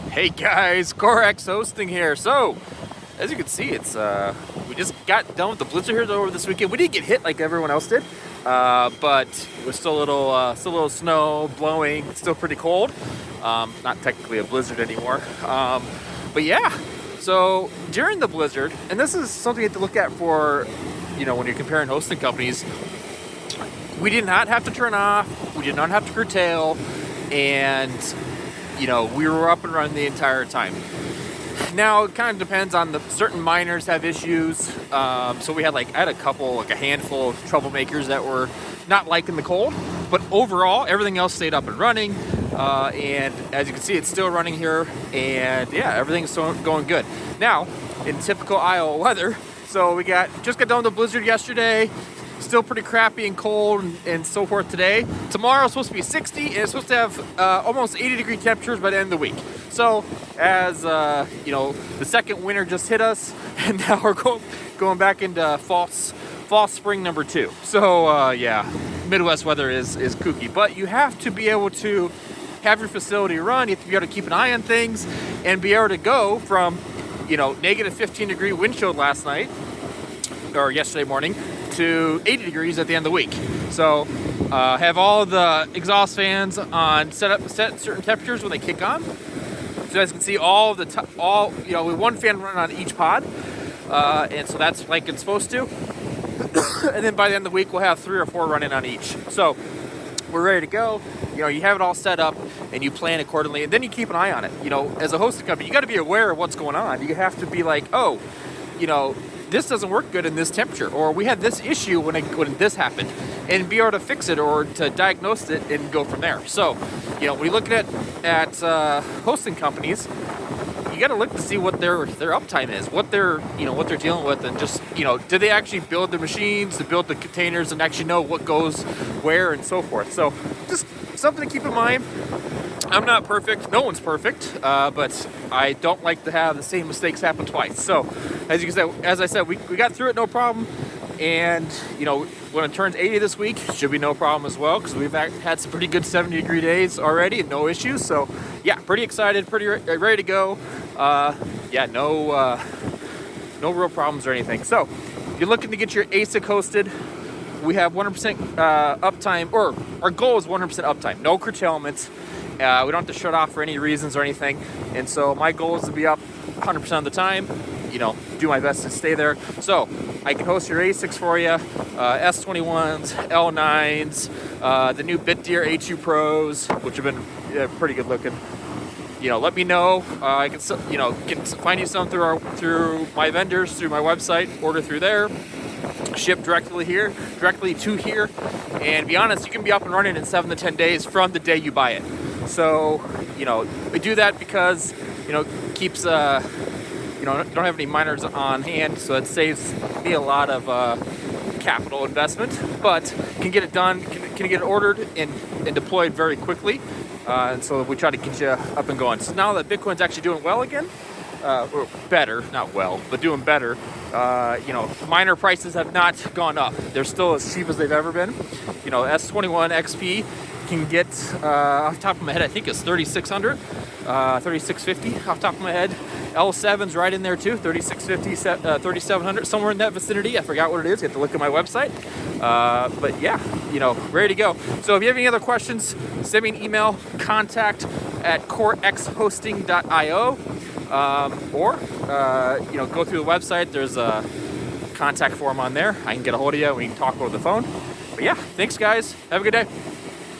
Hey guys, Corex hosting here. So, as you can see, it's we just got done with the blizzard here over this weekend. We didn't get hit like everyone else did, but it was still a little snow blowing. It's still pretty cold. Not technically a blizzard anymore. But yeah. So during the blizzard, and this is something you have to look at for, when you're comparing hosting companies. We did not have to turn off. We did not have to curtail, and we were up and running the entire time. Now it kind of depends on certain miners have issues. So I had a handful of troublemakers that were not liking the cold, but overall everything else stayed up and running. And as you can see, it's still running here, and yeah, everything's going good. Now, in typical Iowa weather, so we just got done with the blizzard yesterday. Still pretty crappy and cold and so forth today. Tomorrow's supposed to be 60, and it's supposed to have almost 80-degree temperatures by the end of the week. So as the second winter just hit us, and now we're going back into fall spring number 2. So yeah, Midwest weather is kooky, but you have to be able to have your facility run. You have to be able to keep an eye on things and be able to go from negative 15-degree wind chill last night or yesterday morning to 80 degrees at the end of the week. So have all the exhaust fans on set certain temperatures when they kick on. So as you can see, with one fan running on each pod, and so that's like it's supposed to. And then by the end of the week, we'll have 3 or 4 running on each. So we're ready to go. You have it all set up and you plan accordingly, and then you keep an eye on it. As a hosting company, you got to be aware of what's going on. You have to be like, oh, this doesn't work good in this temperature, or we had this issue when this happened, and be able to fix it or to diagnose it and go from there. So, when you look at hosting companies, you got to look to see what their uptime is, what they're dealing with, and just did they actually build the machines, to build the containers, and actually know what goes where and so forth. So, just something to keep in mind. I'm not perfect. No one's perfect, but I don't like to have the same mistakes happen twice. So, as I said, we got through it, no problem. And when it turns 80 this week, should be no problem as well, because we've had some pretty good 70-degree days already and no issues. So, yeah, pretty excited, pretty ready to go. No real problems or anything. So, if you're looking to get your ASIC hosted, we have 100% uptime, or our goal is 100% uptime, no curtailments. We don't have to shut off for any reasons or anything. And so my goal is to be up 100% of the time, do my best to stay there. So I can host your ASICs for you, S21s, L9s, the new Bitdeer A2 Pros, which have been pretty good looking. Let me know. I can find you some through my vendors, through my website, order through there, ship directly to here. And be honest, you can be up and running in 7 to 10 days from the day you buy it. So, we do that because, keeps, don't have any miners on hand, so it saves me a lot of capital investment, but can get it done, can get it ordered and deployed very quickly. And so we try to get you up and going. So now that Bitcoin's actually doing well again, or better, not well, but doing better, miner prices have not gone up. They're still as cheap as they've ever been. S21 XP can get, off the top of my head, I think it's 3,600, 3,650 off the top of my head. L7's right in there too, 3,650, 3,700, somewhere in that vicinity. I forgot what it is. You have to look at my website. But yeah, ready to go. So if you have any other questions, send me an email, contact@corexhosting.io, or go through the website. There's a contact form on there. I can get a hold of you. We can talk over the phone. But yeah, thanks guys. Have a good day.